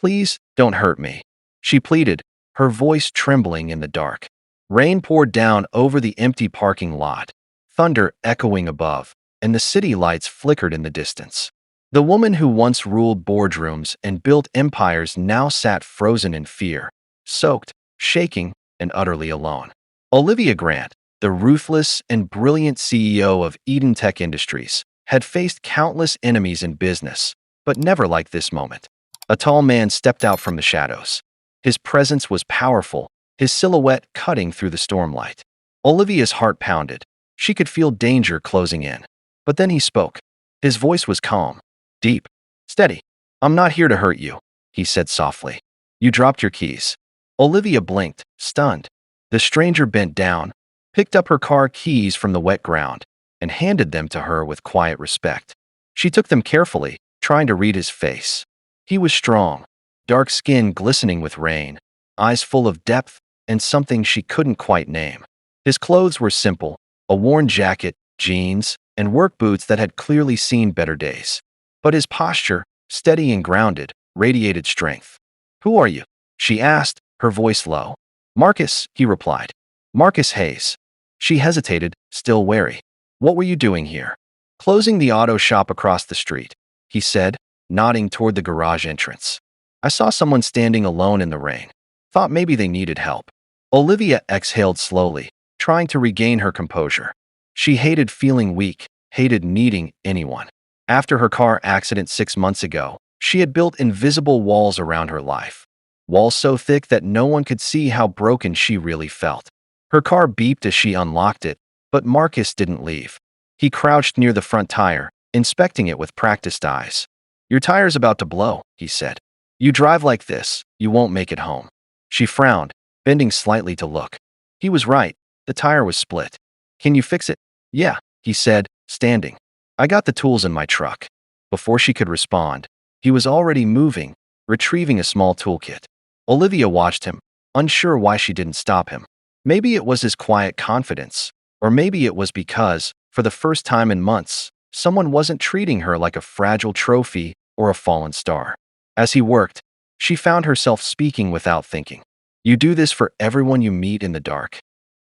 Please, don't hurt me. She pleaded, her voice trembling in the dark. Rain poured down over the empty parking lot, thunder echoing above, and the city lights flickered in the distance. The woman who once ruled boardrooms and built empires now sat frozen in fear, soaked, shaking, and utterly alone. Olivia Grant, the ruthless and brilliant CEO of Eden Tech Industries, had faced countless enemies in business, but never like this moment. A tall man stepped out from the shadows. His presence was powerful, his silhouette cutting through the stormlight. Olivia's heart pounded. She could feel danger closing in. But then he spoke. His voice was calm, deep, steady. "I'm not here to hurt you," he said softly. "You dropped your keys." Olivia blinked, stunned. The stranger bent down, picked up her car keys from the wet ground, and handed them to her with quiet respect. She took them carefully, trying to read his face. He was strong, dark skin glistening with rain, eyes full of depth and something she couldn't quite name. His clothes were simple, a worn jacket, jeans, and work boots that had clearly seen better days. But his posture, steady and grounded, radiated strength. "Who are you?" she asked, her voice low. "Marcus," he replied. "Marcus Hayes." She hesitated, still wary. "What were you doing here?" "Closing the auto shop across the street," he said, nodding toward the garage entrance. "I saw someone standing alone in the rain. Thought maybe they needed help." Olivia exhaled slowly, trying to regain her composure. She hated feeling weak, hated needing anyone. After her car accident 6 months ago, she had built invisible walls around her life. Walls so thick that no one could see how broken she really felt. Her car beeped as she unlocked it, but Marcus didn't leave. He crouched near the front tire, inspecting it with practiced eyes. "Your tire's about to blow," he said. "You drive like this, you won't make it home." She frowned, bending slightly to look. He was right. The tire was split. "Can you fix it?" "Yeah," he said, standing. "I got the tools in my truck." Before she could respond, he was already moving, retrieving a small toolkit. Olivia watched him, unsure why she didn't stop him. Maybe it was his quiet confidence, or maybe it was because, for the first time in months, someone wasn't treating her like a fragile trophy or a fallen star. As he worked, she found herself speaking without thinking. "You do this for everyone you meet in the dark."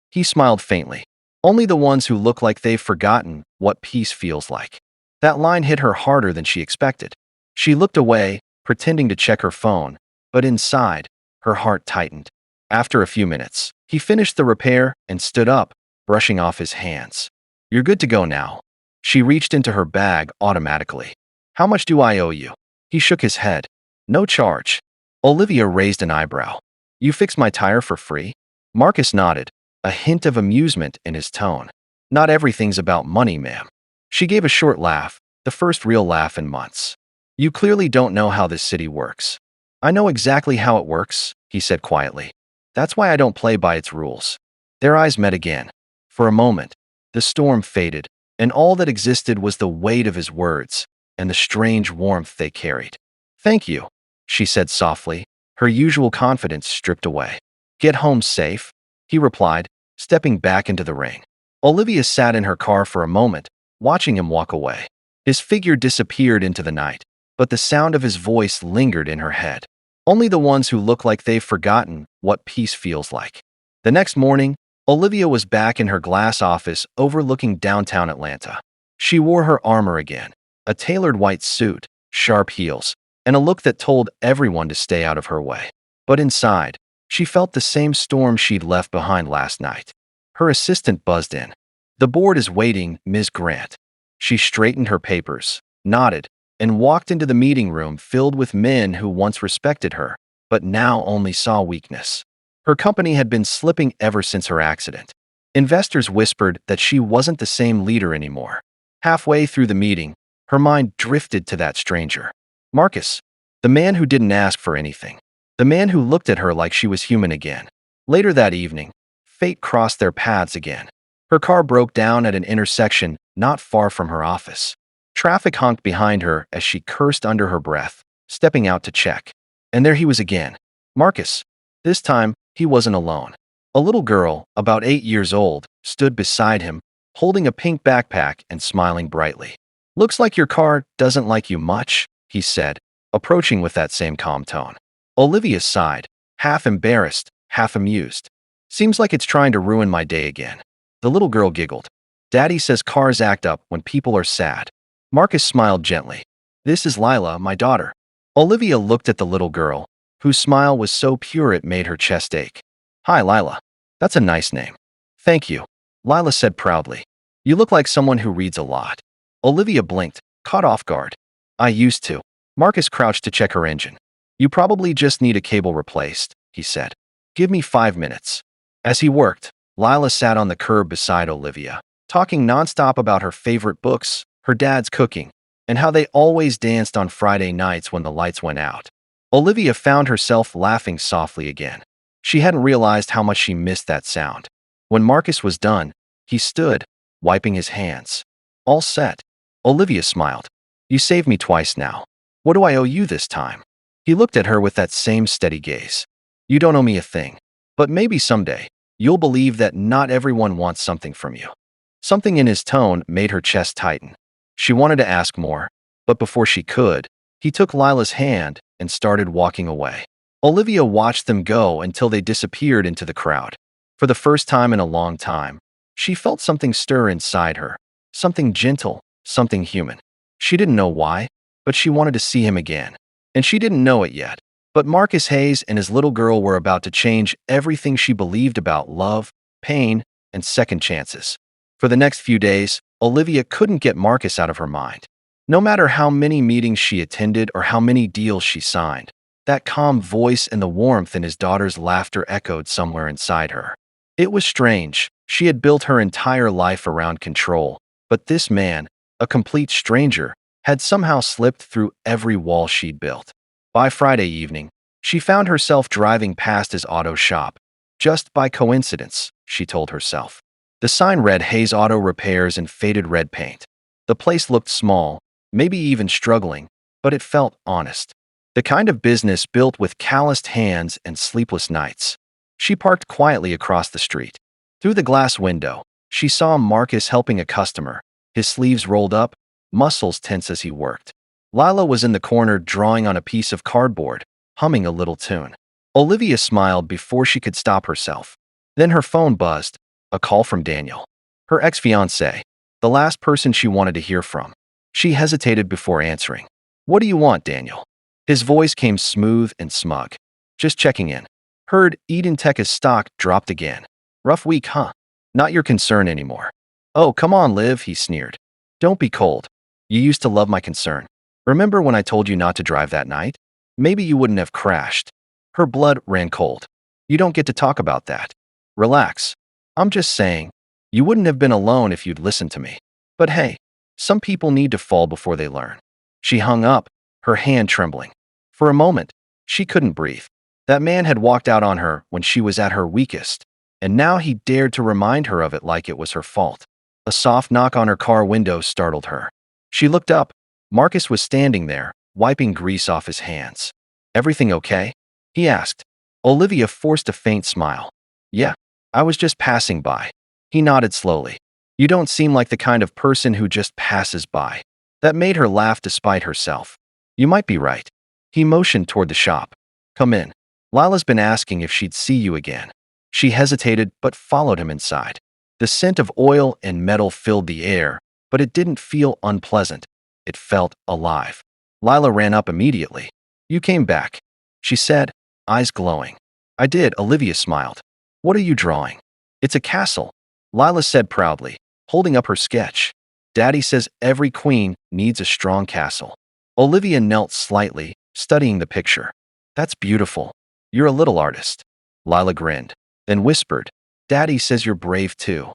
He smiled faintly. "Only the ones who look like they've forgotten what peace feels like." That line hit her harder than she expected. She looked away, pretending to check her phone, but inside, her heart tightened. After a few minutes, he finished the repair and stood up, brushing off his hands. "You're good to go now." She reached into her bag automatically. "How much do I owe you?" He shook his head. "No charge." Olivia raised an eyebrow. "You fixed my tire for free?" Marcus nodded, a hint of amusement in his tone. "Not everything's about money, ma'am." She gave a short laugh, the first real laugh in months. "You clearly don't know how this city works." "I know exactly how it works," he said quietly. "That's why I don't play by its rules." Their eyes met again. For a moment, the storm faded, and all that existed was the weight of his words and the strange warmth they carried. "Thank you," she said softly, her usual confidence stripped away. "Get home safe," he replied, stepping back into the rain. Olivia sat in her car for a moment, watching him walk away. His figure disappeared into the night, but the sound of his voice lingered in her head. "Only the ones who look like they've forgotten what peace feels like." The next morning, Olivia was back in her glass office overlooking downtown Atlanta. She wore her armor again, a tailored white suit, sharp heels, and a look that told everyone to stay out of her way. But inside, she felt the same storm she'd left behind last night. Her assistant buzzed in. "The board is waiting, Ms. Grant." She straightened her papers, nodded, and walked into the meeting room filled with men who once respected her, but now only saw weakness. Her company had been slipping ever since her accident. Investors whispered that she wasn't the same leader anymore. Halfway through the meeting, her mind drifted to that stranger. Marcus, the man who didn't ask for anything. The man who looked at her like she was human again. Later that evening, fate crossed their paths again. Her car broke down at an intersection not far from her office. Traffic honked behind her as she cursed under her breath, stepping out to check. And there he was again. Marcus. This time, he wasn't alone. A little girl, about 8 years old, stood beside him, holding a pink backpack and smiling brightly. "Looks like your car doesn't like you much," he said, approaching with that same calm tone. Olivia sighed, half embarrassed, half amused. Seems like it's trying to ruin my day again. The little girl giggled. Daddy says cars act up when people are sad. Marcus smiled gently. This is Lila, my daughter. Olivia looked at the little girl, whose smile was so pure it made her chest ache. Hi, Lila. That's a nice name. Thank you, Lila said proudly. You look like someone who reads a lot. Olivia blinked, caught off guard. I used to. Marcus crouched to check her engine. You probably just need a cable replaced, he said. Give me 5 minutes. As he worked, Lila sat on the curb beside Olivia, talking nonstop about her favorite books, her dad's cooking, and how they always danced on Friday nights when the lights went out. Olivia found herself laughing softly again. She hadn't realized how much she missed that sound. When Marcus was done, he stood, wiping his hands. All set. Olivia smiled. You saved me twice now. What do I owe you this time? He looked at her with that same steady gaze. You don't owe me a thing. But maybe someday, you'll believe that not everyone wants something from you. Something in his tone made her chest tighten. She wanted to ask more, but before she could, he took Lila's hand and started walking away. Olivia watched them go until they disappeared into the crowd. For the first time in a long time, she felt something stir inside her. Something gentle, something human. She didn't know why, but she wanted to see him again. And she didn't know it yet. But Marcus Hayes and his little girl were about to change everything she believed about love, pain, and second chances. For the next few days, Olivia couldn't get Marcus out of her mind. No matter how many meetings she attended or how many deals she signed, that calm voice and the warmth in his daughter's laughter echoed somewhere inside her. It was strange. She had built her entire life around control, but this man, a complete stranger, had somehow slipped through every wall she'd built. By Friday evening, she found herself driving past his auto shop. Just by coincidence, she told herself. The sign read Hayes Auto Repairs in faded red paint. The place looked small, maybe even struggling, but it felt honest. The kind of business built with calloused hands and sleepless nights. She parked quietly across the street. Through the glass window, she saw Marcus helping a customer, his sleeves rolled up, muscles tense as he worked. Lila was in the corner drawing on a piece of cardboard, humming a little tune. Olivia smiled before she could stop herself. Then her phone buzzed, a call from Daniel, her ex-fiancé, the last person she wanted to hear from. She hesitated before answering. What do you want, Daniel? His voice came smooth and smug. Just checking in. Heard Eden Tech's stock dropped again. Rough week, huh? Not your concern anymore. Oh, come on, Liv, he sneered. Don't be cold. You used to love my concern. Remember when I told you not to drive that night? Maybe you wouldn't have crashed. Her blood ran cold. You don't get to talk about that. Relax. I'm just saying, you wouldn't have been alone if you'd listened to me. But hey, some people need to fall before they learn. She hung up, her hand trembling. For a moment, she couldn't breathe. That man had walked out on her when she was at her weakest, and now he dared to remind her of it like it was her fault. A soft knock on her car window startled her. She looked up. Marcus was standing there, wiping grease off his hands. Everything okay? He asked. Olivia forced a faint smile. Yeah, I was just passing by. He nodded slowly. You don't seem like the kind of person who just passes by. That made her laugh despite herself. You might be right. He motioned toward the shop. Come in. Lila's been asking if she'd see you again. She hesitated but followed him inside. The scent of oil and metal filled the air, but it didn't feel unpleasant. It felt alive. Lila ran up immediately. You came back, she said, eyes glowing. I did, Olivia smiled. What are you drawing? It's a castle, Lila said proudly, holding up her sketch. Daddy says every queen needs a strong castle. Olivia knelt slightly, studying the picture. That's beautiful. You're a little artist. Lila grinned, then whispered, Daddy says you're brave too.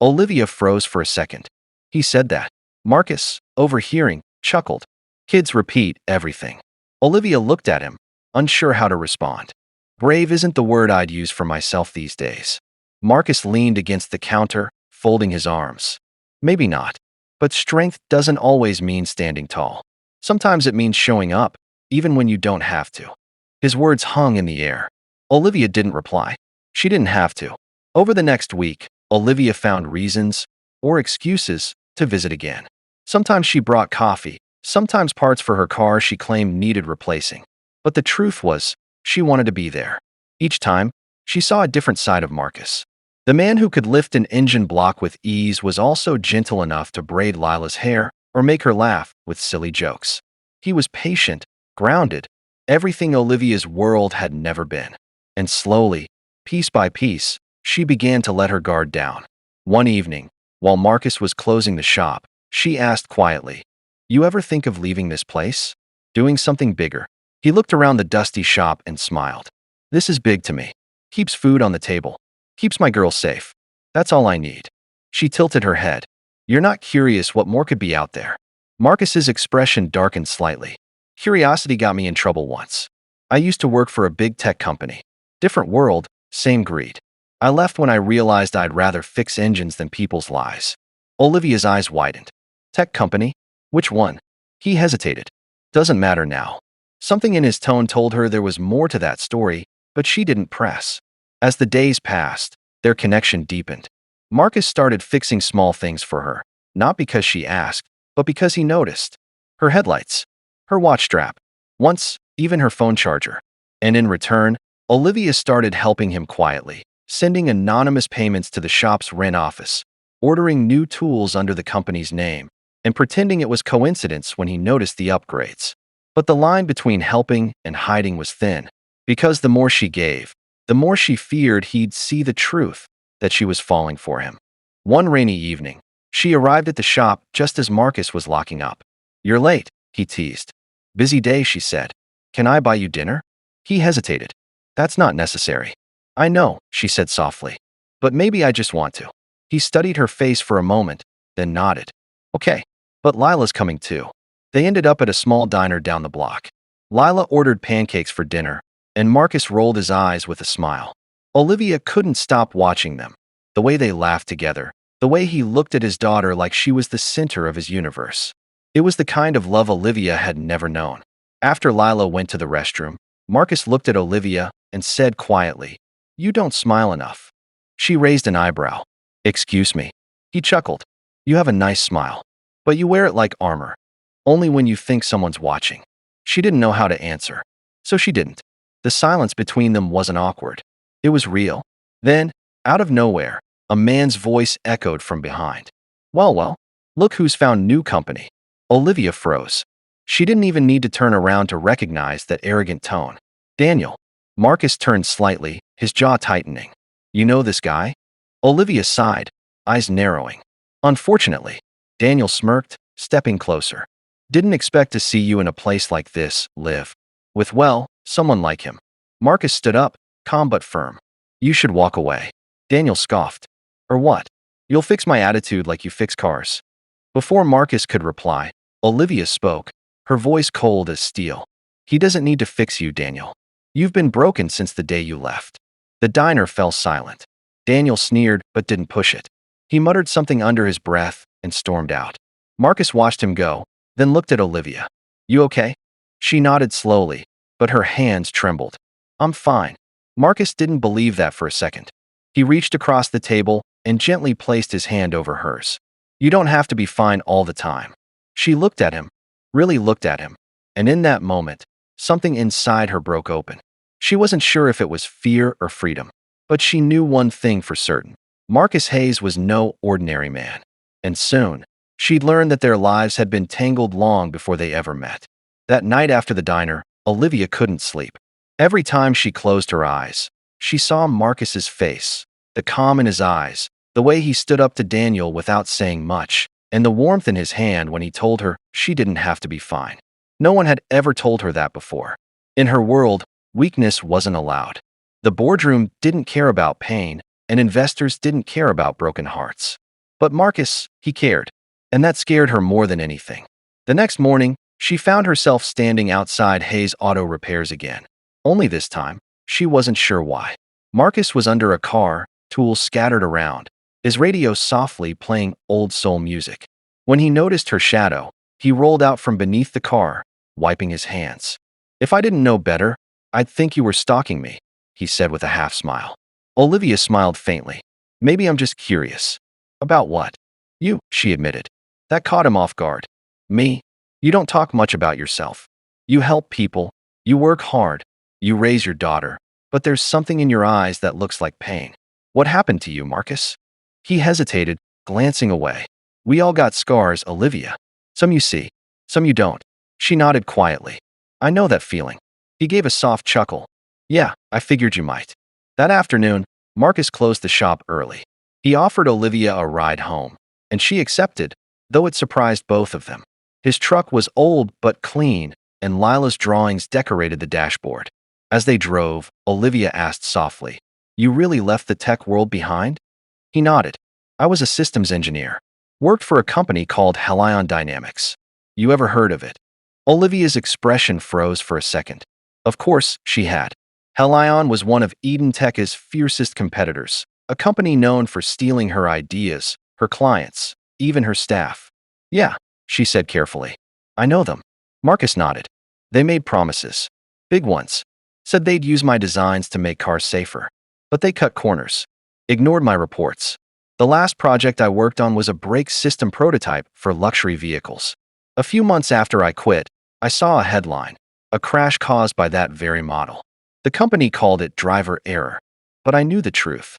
Olivia froze for a second. He said that. Marcus, overhearing, chuckled. Kids repeat everything. Olivia looked at him, unsure how to respond. Brave isn't the word I'd use for myself these days. Marcus leaned against the counter, folding his arms. Maybe not. But strength doesn't always mean standing tall. Sometimes it means showing up, even when you don't have to. His words hung in the air. Olivia didn't reply. She didn't have to. Over the next week, Olivia found reasons, or excuses, to visit again. Sometimes she brought coffee, sometimes parts for her car she claimed needed replacing. But the truth was, She wanted to be there. Each time, she saw a different side of Marcus. The man who could lift an engine block with ease was also gentle enough to braid Lila's hair or make her laugh with silly jokes. He was patient, grounded, everything Olivia's world had never been. And slowly, piece by piece, she began to let her guard down. One evening, while Marcus was closing the shop, she asked quietly, "You ever think of leaving this place? Doing something bigger?" He looked around the dusty shop and smiled. "This is big to me. Keeps food on the table. Keeps my girl safe. That's all I need." She tilted her head. "You're not curious what more could be out there?" Marcus's expression darkened slightly. "Curiosity got me in trouble once. I used to work for a big tech company. Different world, same greed. I left when I realized I'd rather fix engines than people's lives." Olivia's eyes widened. "Tech company? Which one?" He hesitated. "Doesn't matter now." Something in his tone told her there was more to that story, but she didn't press. As the days passed, their connection deepened. Marcus started fixing small things for her, not because she asked, but because he noticed. Her headlights, her watch strap, once even her phone charger. And in return, Olivia started helping him quietly, sending anonymous payments to the shop's rent office, ordering new tools under the company's name, and pretending it was coincidence when he noticed the upgrades. But the line between helping and hiding was thin, because the more she gave, the more she feared he'd see the truth, that she was falling for him. One rainy evening, she arrived at the shop just as Marcus was locking up. "You're late," he teased. "Busy day," she said. "Can I buy you dinner?" He hesitated. "That's not necessary." "I know," she said softly. "But maybe I just want to." He studied her face for a moment, then nodded. "Okay, but Lila's coming too." They ended up at a small diner down the block. Lila ordered pancakes for dinner, and Marcus rolled his eyes with a smile. Olivia couldn't stop watching them. The way they laughed together, the way he looked at his daughter like she was the center of his universe. It was the kind of love Olivia had never known. After Lila went to the restroom, Marcus looked at Olivia and said quietly, "You don't smile enough." She raised an eyebrow. "Excuse me." He chuckled. "You have a nice smile, but you wear it like armor. Only when you think someone's watching." She didn't know how to answer, so she didn't. The silence between them wasn't awkward. It was real. Then, out of nowhere, a man's voice echoed from behind. Well, look who's found new company." Olivia froze. She didn't even need to turn around to recognize that arrogant tone. "Daniel." Marcus turned slightly, his jaw tightening. "You know this guy?" Olivia sighed, eyes narrowing. "Unfortunately." Daniel smirked, stepping closer. "Didn't expect to see you in a place like this, Liv. With, well, someone like him." Marcus stood up, calm but firm. "You should walk away." Daniel scoffed. "Or what? You'll fix my attitude like you fix cars." Before Marcus could reply, Olivia spoke, her voice cold as steel. "He doesn't need to fix you, Daniel. You've been broken since the day you left." The diner fell silent. Daniel sneered but didn't push it. He muttered something under his breath and stormed out. Marcus watched him go, then looked at Olivia. "You okay?" She nodded slowly, but her hands trembled. "I'm fine." Marcus didn't believe that for a second. He reached across the table and gently placed his hand over hers. "You don't have to be fine all the time." She looked at him, really looked at him, and in that moment, something inside her broke open. She wasn't sure if it was fear or freedom, but she knew one thing for certain. Marcus Hayes was no ordinary man. And soon, she'd learned that their lives had been tangled long before they ever met. That night after the diner, Olivia couldn't sleep. Every time she closed her eyes, she saw Marcus's face, the calm in his eyes, the way he stood up to Daniel without saying much, and the warmth in his hand when he told her she didn't have to be fine. No one had ever told her that before. In her world, weakness wasn't allowed. The boardroom didn't care about pain, and investors didn't care about broken hearts. But Marcus, he cared, and that scared her more than anything. The next morning, she found herself standing outside Hayes Auto Repairs again. Only this time, she wasn't sure why. Marcus was under a car, tools scattered around, his radio softly playing old soul music. When he noticed her shadow, he rolled out from beneath the car, wiping his hands. "If I didn't know better, I'd think you were stalking me," he said with a half smile. Olivia smiled faintly. "Maybe I'm just curious." "About what?" "You," she admitted. That caught him off guard. "Me? You don't talk much about yourself. You help people, you work hard, You raise your daughter, but there's something in your eyes that looks like pain. What happened to you, Marcus? He hesitated, glancing away. We all got scars, Olivia. Some you see, some you don't. She nodded quietly. I know that feeling. He gave a soft chuckle. Yeah, I figured you might. That afternoon, Marcus closed the shop early. He offered Olivia a ride home, and she accepted, though it surprised both of them. His truck was old but clean, and Lila's drawings decorated the dashboard. As they drove, Olivia asked softly, You really left the tech world behind? He nodded. I was a systems engineer. Worked for a company called Helion Dynamics. You ever heard of it? Olivia's expression froze for a second. Of course, she had. Helion was one of Eden Tech's fiercest competitors, a company known for stealing her ideas, her clients, even her staff. Yeah, she said carefully. I know them. Marcus nodded. They made promises. Big ones. Said they'd use my designs to make cars safer. But they cut corners. Ignored my reports. The last project I worked on was a brake system prototype for luxury vehicles. A few months after I quit, I saw a headline, a crash caused by that very model. The company called it driver error, but I knew the truth.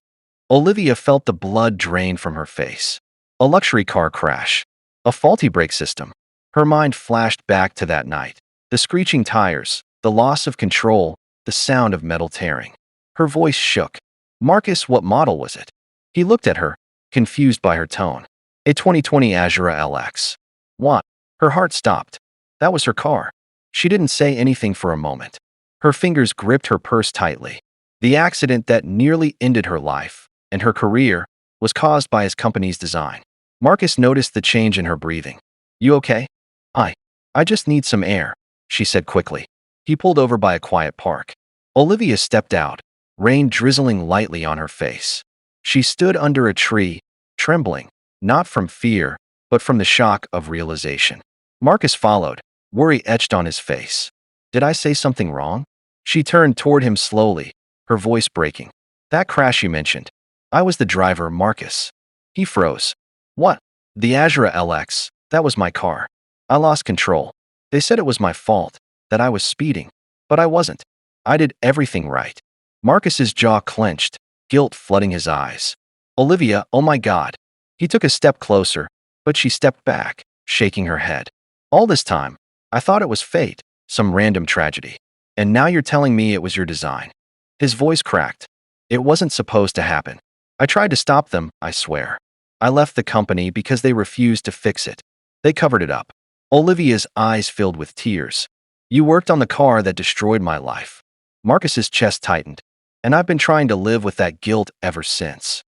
Olivia felt the blood drain from her face. A luxury car crash. A faulty brake system. Her mind flashed back to that night. The screeching tires, the loss of control, the sound of metal tearing. Her voice shook. Marcus, what model was it? He looked at her, confused by her tone. A 2020 Azura LX. What? Her heart stopped. That was her car. She didn't say anything for a moment. Her fingers gripped her purse tightly. The accident that nearly ended her life and her career was caused by his company's design. Marcus noticed the change in her breathing. You okay? I just need some air, she said quickly. He pulled over by a quiet park. Olivia stepped out, rain drizzling lightly on her face. She stood under a tree, trembling, not from fear, but from the shock of realization. Marcus followed, worry etched on his face. Did I say something wrong? She turned toward him slowly, her voice breaking. That crash you mentioned. I was the driver, Marcus. He froze. What? The Azura LX, that was my car. I lost control. They said it was my fault, that I was speeding. But I wasn't. I did everything right. Marcus's jaw clenched, guilt flooding his eyes. Olivia, oh my God. He took a step closer, but she stepped back, shaking her head. All this time, I thought it was fate, some random tragedy. And now you're telling me it was your design. His voice cracked. It wasn't supposed to happen. I tried to stop them, I swear. I left the company because they refused to fix it. They covered it up. Olivia's eyes filled with tears. You worked on the car that destroyed my life. Marcus's chest tightened, and I've been trying to live with that guilt ever since.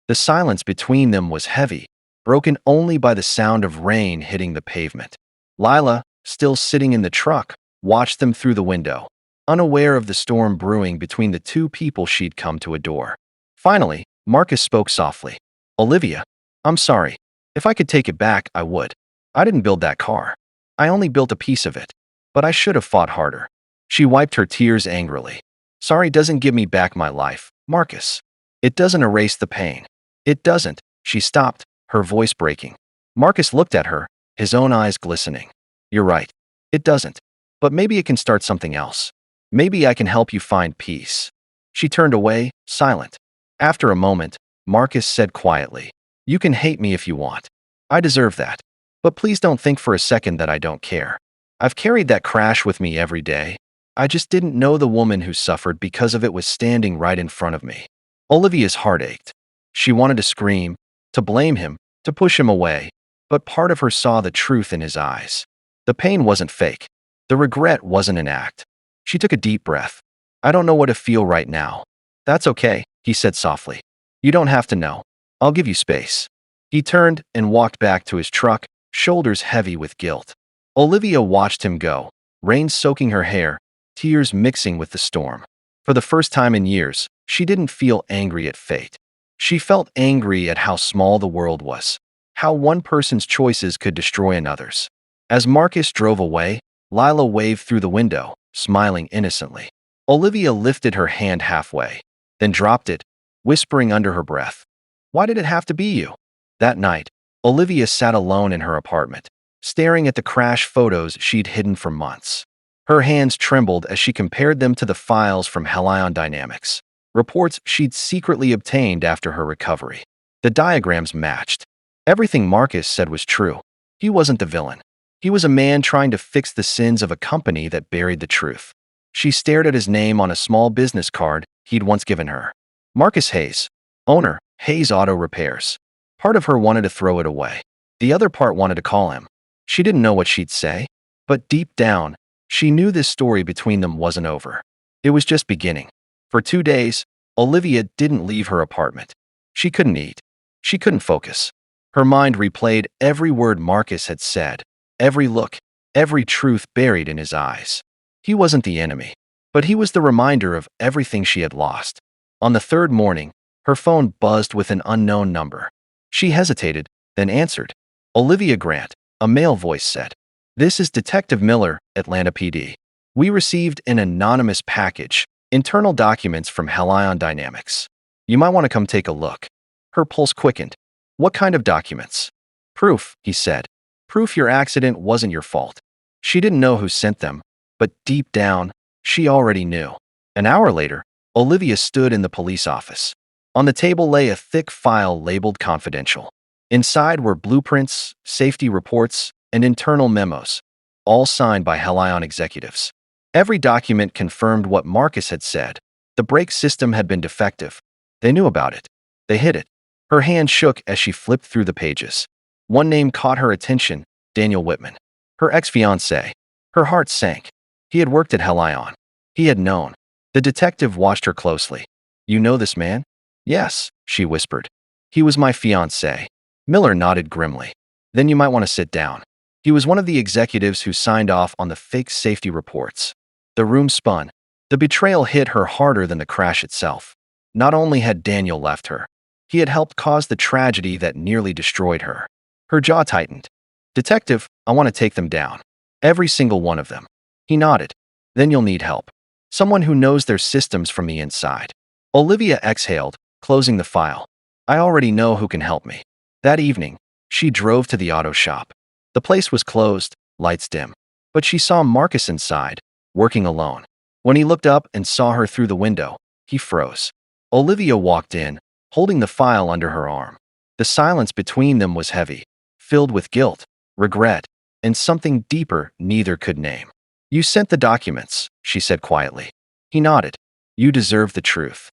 The silence between them was heavy, broken only by the sound of rain hitting the pavement. Lila, still sitting in the truck, watched them through the window, unaware of the storm brewing between the two people she'd come to adore. Finally, Marcus spoke softly. Olivia, I'm sorry. If I could take it back, I would. I didn't build that car. I only built a piece of it. But I should have fought harder. She wiped her tears angrily. Sorry doesn't give me back my life, Marcus. It doesn't erase the pain. It doesn't. She stopped, her voice breaking. Marcus looked at her, his own eyes glistening. You're right. It doesn't. But maybe it can start something else. Maybe I can help you find peace. She turned away, silent. After a moment, Marcus said quietly, You can hate me if you want. I deserve that. But please don't think for a second that I don't care. I've carried that crash with me every day. I just didn't know the woman who suffered because of it was standing right in front of me. Olivia's heart ached. She wanted to scream, to blame him, to push him away, but part of her saw the truth in his eyes. The pain wasn't fake. The regret wasn't an act. She took a deep breath. I don't know what to feel right now. That's okay, he said softly. You don't have to know. I'll give you space. He turned and walked back to his truck, shoulders heavy with guilt. Olivia watched him go, rain soaking her hair, tears mixing with the storm. For the first time in years, she didn't feel angry at fate. She felt angry at how small the world was, how one person's choices could destroy another's. As Marcus drove away, Lila waved through the window, smiling innocently. Olivia lifted her hand halfway, then dropped it, whispering under her breath, Why did it have to be you? That night, Olivia sat alone in her apartment, staring at the crash photos she'd hidden for months. Her hands trembled as she compared them to the files from Helion Dynamics, reports she'd secretly obtained after her recovery. The diagrams matched. Everything Marcus said was true. He wasn't the villain. He was a man trying to fix the sins of a company that buried the truth. She stared at his name on a small business card he'd once given her. Marcus Hayes, owner, Hayes Auto Repairs. Part of her wanted to throw it away. The other part wanted to call him. She didn't know what she'd say, but deep down, she knew this story between them wasn't over. It was just beginning. For 2 days, Olivia didn't leave her apartment. She couldn't eat. She couldn't focus. Her mind replayed every word Marcus had said, every look, every truth buried in his eyes. He wasn't the enemy, but he was the reminder of everything she had lost. On the 3rd morning, her phone buzzed with an unknown number. She hesitated, then answered. Olivia Grant, a male voice said. This is Detective Miller, Atlanta PD. We received an anonymous package, internal documents from Helion Dynamics. You might want to come take a look. Her pulse quickened. What kind of documents? Proof, he said. Proof your accident wasn't your fault. She didn't know who sent them, but deep down, she already knew. An hour later, Olivia stood in the police office. On the table lay a thick file labeled confidential. Inside were blueprints, safety reports, and internal memos, all signed by Helion executives. Every document confirmed what Marcus had said. The brake system had been defective. They knew about it. They hid it. Her hand shook as she flipped through the pages. One name caught her attention, Daniel Whitman. Her ex-fiancé. Her heart sank. He had worked at Helion. He had known. The detective watched her closely. You know this man? Yes, she whispered. He was my fiancé. Miller nodded grimly. Then you might want to sit down. He was one of the executives who signed off on the fake safety reports. The room spun. The betrayal hit her harder than the crash itself. Not only had Daniel left her, he had helped cause the tragedy that nearly destroyed her. Her jaw tightened. Detective, I want to take them down. Every single one of them. He nodded. Then you'll need help. Someone who knows their systems from the inside. Olivia exhaled, closing the file. I already know who can help me. That evening, she drove to the auto shop. The place was closed, lights dim. But she saw Marcus inside, working alone. When he looked up and saw her through the window, he froze. Olivia walked in, holding the file under her arm. The silence between them was heavy, filled with guilt, regret, and something deeper neither could name. You sent the documents, she said quietly. He nodded. You deserve the truth.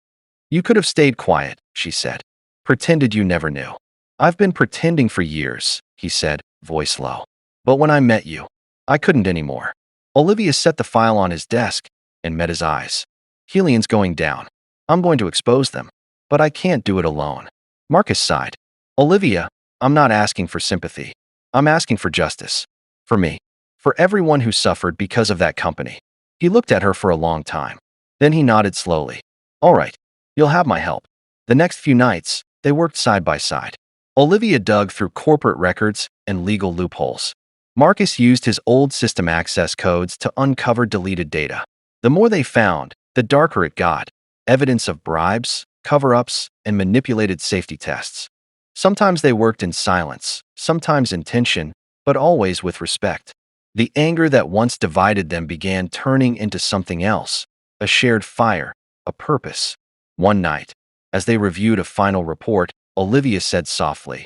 You could have stayed quiet, she said. Pretended you never knew. I've been pretending for years, he said, voice low. But when I met you, I couldn't anymore. Olivia set the file on his desk and met his eyes. Helion's going down. I'm going to expose them. But I can't do it alone. Marcus sighed. Olivia, I'm not asking for sympathy. I'm asking for justice. For me. For everyone who suffered because of that company. He looked at her for a long time. Then he nodded slowly. All right, you'll have my help. The next few nights, they worked side by side. Olivia dug through corporate records and legal loopholes. Marcus used his old system access codes to uncover deleted data. The more they found, the darker it got. Evidence of bribes, cover-ups, and manipulated safety tests. Sometimes they worked in silence, sometimes in tension, but always with respect. The anger that once divided them began turning into something else, a shared fire, a purpose. One night, as they reviewed a final report, Olivia said softly,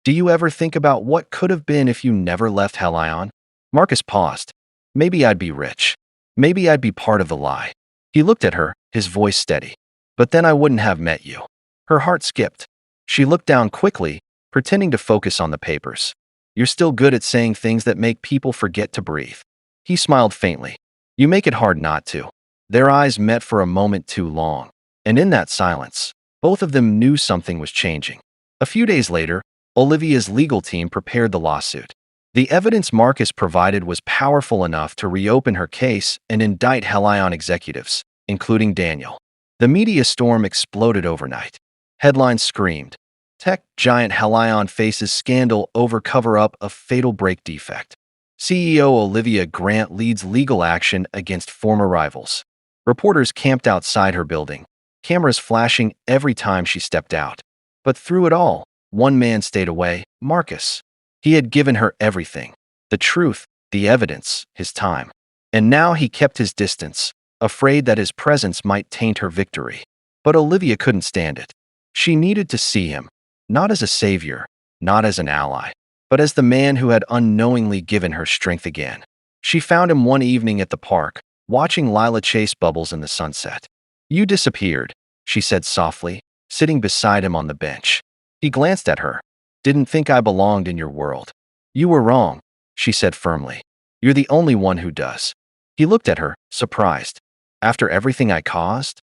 Do you ever think about what could have been if you never left Helion? Marcus paused. Maybe I'd be rich. Maybe I'd be part of the lie. He looked at her, his voice steady. But then I wouldn't have met you. Her heart skipped. She looked down quickly, pretending to focus on the papers. You're still good at saying things that make people forget to breathe. He smiled faintly. You make it hard not to. Their eyes met for a moment too long. And in that silence, both of them knew something was changing. A few days later, Olivia's legal team prepared the lawsuit. The evidence Marcus provided was powerful enough to reopen her case and indict Helion executives, including Daniel. The media storm exploded overnight. Headlines screamed, Tech giant Helion faces scandal over cover-up of fatal brake defect. CEO Olivia Grant leads legal action against former rivals. Reporters camped outside her building, cameras flashing every time she stepped out. But through it all, one man stayed away, Marcus. He had given her everything. The truth, the evidence, his time. And now he kept his distance, afraid that his presence might taint her victory. But Olivia couldn't stand it. She needed to see him, not as a savior, not as an ally, but as the man who had unknowingly given her strength again. She found him one evening at the park, watching Lila chase bubbles in the sunset. "You disappeared," she said softly, sitting beside him on the bench. He glanced at her. "Didn't think I belonged in your world." "You were wrong," she said firmly. "You're the only one who does." He looked at her, surprised. "After everything I caused?"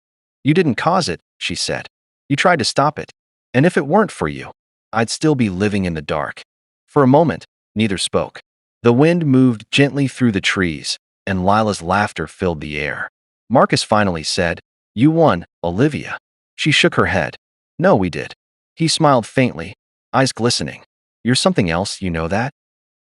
"You didn't cause it," she said. "You tried to stop it. And if it weren't for you, I'd still be living in the dark." For a moment, neither spoke. The wind moved gently through the trees, and Lila's laughter filled the air. Marcus finally said, "You won, Olivia." She shook her head. "No, we did." He smiled faintly, eyes glistening. "You're something else, you know that?"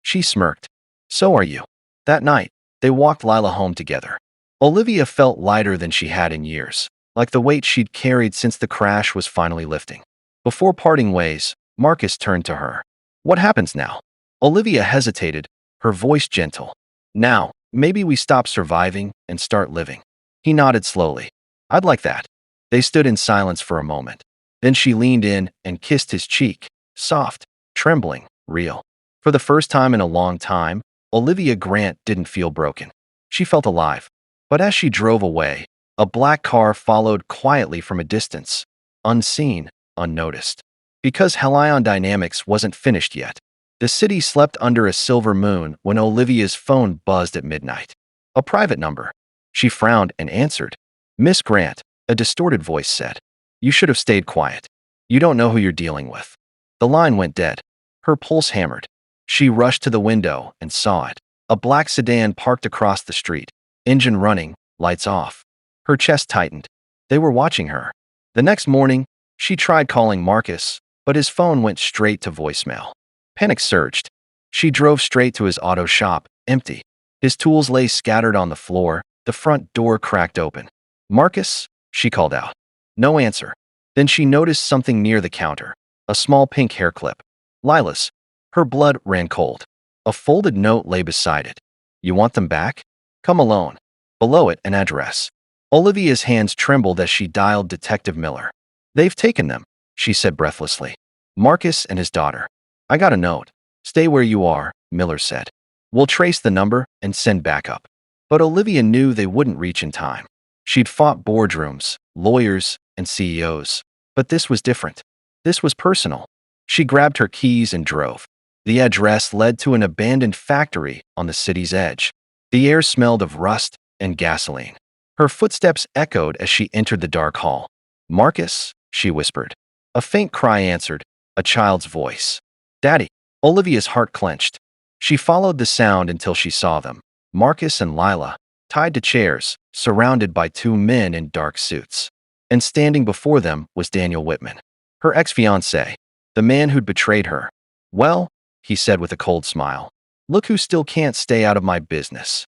She smirked. "So are you." That night, they walked Lila home together. Olivia felt lighter than she had in years, like the weight she'd carried since the crash was finally lifting. Before parting ways, Marcus turned to her. "What happens now?" Olivia hesitated, her voice gentle. "Now, maybe we stop surviving and start living." He nodded slowly. "I'd like that." They stood in silence for a moment. Then she leaned in and kissed his cheek, soft, trembling, real. For the first time in a long time, Olivia Grant didn't feel broken. She felt alive. But as she drove away, a black car followed quietly from a distance, unseen, unnoticed. Because Helion Dynamics wasn't finished yet, the city slept under a silver moon when Olivia's phone buzzed at midnight. A private number. She frowned and answered. "Miss Grant," a distorted voice said. "You should have stayed quiet. You don't know who you're dealing with." The line went dead. Her pulse hammered. She rushed to the window and saw it. A black sedan parked across the street, engine running, lights off. Her chest tightened. They were watching her. The next morning, she tried calling Marcus, but his phone went straight to voicemail. Panic surged. She drove straight to his auto shop, empty. His tools lay scattered on the floor, the front door cracked open. "Marcus?" she called out. No answer. Then she noticed something near the counter, a small pink hair clip. Lila's. Her blood ran cold. A folded note lay beside it. "You want them back? Come alone." Below it, an address. Olivia's hands trembled as she dialed Detective Miller. "They've taken them," she said breathlessly. "Marcus and his daughter." "I got a note." "Stay where you are," Miller said. "We'll trace the number and send backup." But Olivia knew they wouldn't reach in time. She'd fought boardrooms, lawyers, and CEOs. But this was different. This was personal. She grabbed her keys and drove. The address led to an abandoned factory on the city's edge. The air smelled of rust and gasoline. Her footsteps echoed as she entered the dark hall. "Marcus," she whispered. A faint cry answered, a child's voice. "Daddy." Olivia's heart clenched. She followed the sound until she saw them, Marcus and Lila, tied to chairs, surrounded by two men in dark suits. And standing before them was Daniel Whitman, her ex-fiancé, the man who'd betrayed her. "Well," he said with a cold smile, "look who still can't stay out of my business."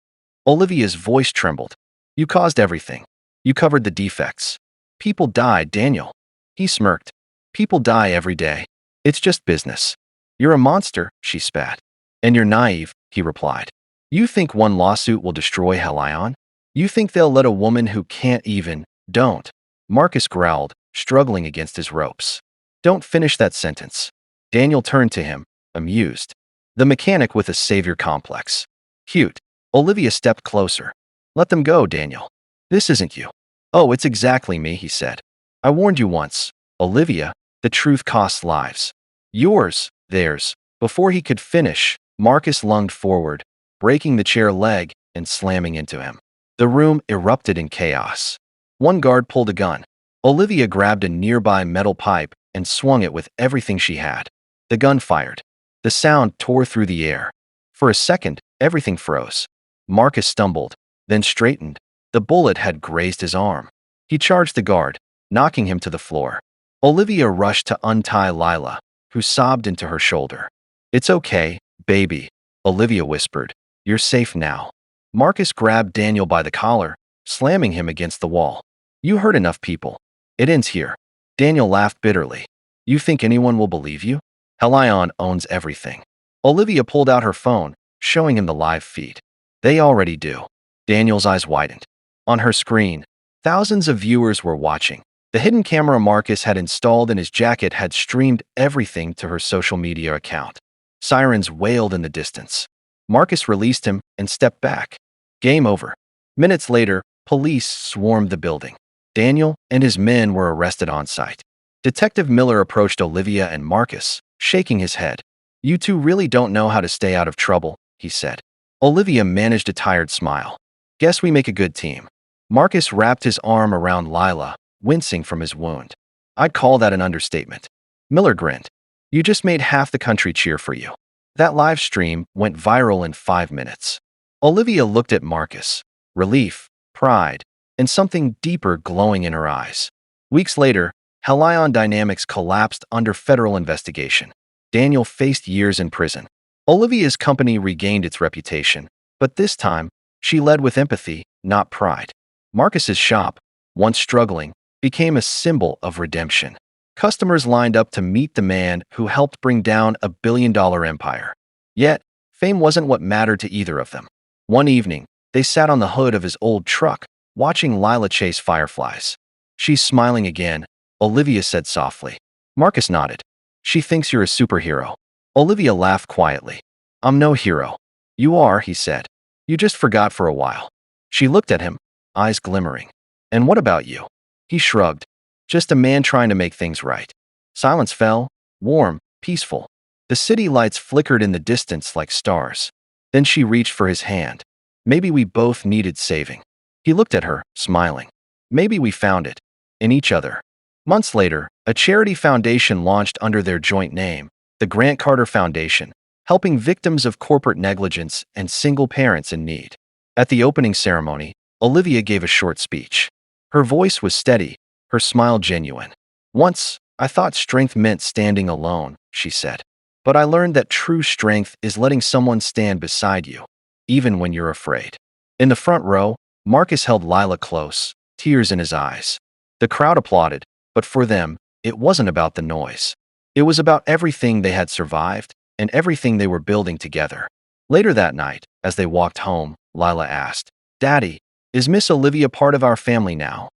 Olivia's voice trembled. "You caused everything. You covered the defects. People died, Daniel." He smirked. "People die every day. It's just business." "You're a monster," she spat. "And you're naive," he replied. "You think one lawsuit will destroy Helion? You think they'll let a woman who can't even, don't." Marcus growled, struggling against his ropes. "Don't finish that sentence." Daniel turned to him, amused. The mechanic with a savior complex. Cute. Olivia stepped closer. "Let them go, Daniel. This isn't you." "Oh, it's exactly me," he said. "I warned you once. Olivia, the truth costs lives. Yours, theirs." Before he could finish, Marcus lunged forward, breaking the chair leg and slamming into him. The room erupted in chaos. One guard pulled a gun. Olivia grabbed a nearby metal pipe and swung it with everything she had. The gun fired. The sound tore through the air. For a second, everything froze. Marcus stumbled, then straightened. The bullet had grazed his arm. He charged the guard, knocking him to the floor. Olivia rushed to untie Lila, who sobbed into her shoulder. "It's okay, baby," Olivia whispered. "You're safe now." Marcus grabbed Daniel by the collar, slamming him against the wall. "You hurt enough people. It ends here." Daniel laughed bitterly. "You think anyone will believe you? Helion owns everything." Olivia pulled out her phone, showing him the live feed. "They already do." Daniel's eyes widened. On her screen, thousands of viewers were watching. The hidden camera Marcus had installed in his jacket had streamed everything to her social media account. Sirens wailed in the distance. Marcus released him and stepped back. Game over. Minutes later, police swarmed the building. Daniel and his men were arrested on site. Detective Miller approached Olivia and Marcus, shaking his head. "You two really don't know how to stay out of trouble," he said. Olivia managed a tired smile. "Guess we make a good team." Marcus wrapped his arm around Lila, wincing from his wound. "I'd call that an understatement." Miller grinned. "You just made half the country cheer for you." That live stream went viral in 5 minutes. Olivia looked at Marcus, relief, pride, and something deeper glowing in her eyes. Weeks later, Helion Dynamics collapsed under federal investigation. Daniel faced years in prison. Olivia's company regained its reputation, but this time, she led with empathy, not pride. Marcus's shop, once struggling, became a symbol of redemption. Customers lined up to meet the man who helped bring down a billion-dollar empire. Yet, fame wasn't what mattered to either of them. One evening, they sat on the hood of his old truck, watching Lila chase fireflies. "She's smiling again," Olivia said softly. Marcus nodded. "She thinks you're a superhero." Olivia laughed quietly. "I'm no hero." "You are," he said. "You just forgot for a while." She looked at him, eyes glimmering. "And what about you?" He shrugged. "Just a man trying to make things right." Silence fell, warm, peaceful. The city lights flickered in the distance like stars. Then she reached for his hand. "Maybe we both needed saving." He looked at her, smiling. "Maybe we found it. In each other." Months later, a charity foundation launched under their joint name, the Grant Carter Foundation, helping victims of corporate negligence and single parents in need. At the opening ceremony, Olivia gave a short speech. Her voice was steady, her smile genuine. "Once, I thought strength meant standing alone," she said. "But I learned that true strength is letting someone stand beside you, even when you're afraid." In the front row, Marcus held Lila close, tears in his eyes. The crowd applauded, but for them, it wasn't about the noise. It was about everything they had survived and everything they were building together. Later that night, as they walked home, Lila asked, "Daddy, is Miss Olivia part of our family now?"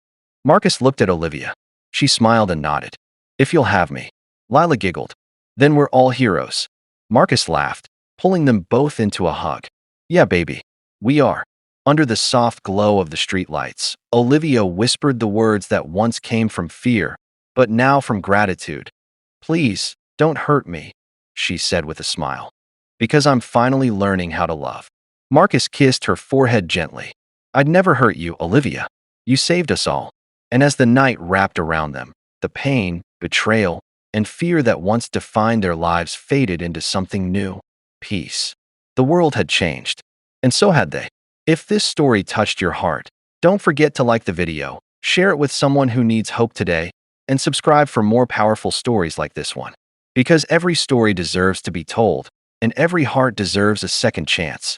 Marcus looked at Olivia. She smiled and nodded. "If you'll have me." Lila giggled. "Then we're all heroes." Marcus laughed, pulling them both into a hug. "Yeah, baby. We are." Under the soft glow of the streetlights, Olivia whispered the words that once came from fear, but now from gratitude. "Please, don't hurt me," she said with a smile. "Because I'm finally learning how to love." Marcus kissed her forehead gently. "I'd never hurt you, Olivia. You saved us all." And as the night wrapped around them, the pain, betrayal, and fear that once defined their lives faded into something new. Peace. The world had changed. And so had they. If this story touched your heart, don't forget to like the video, share it with someone who needs hope today, and subscribe for more powerful stories like this one. Because every story deserves to be told, and every heart deserves a second chance.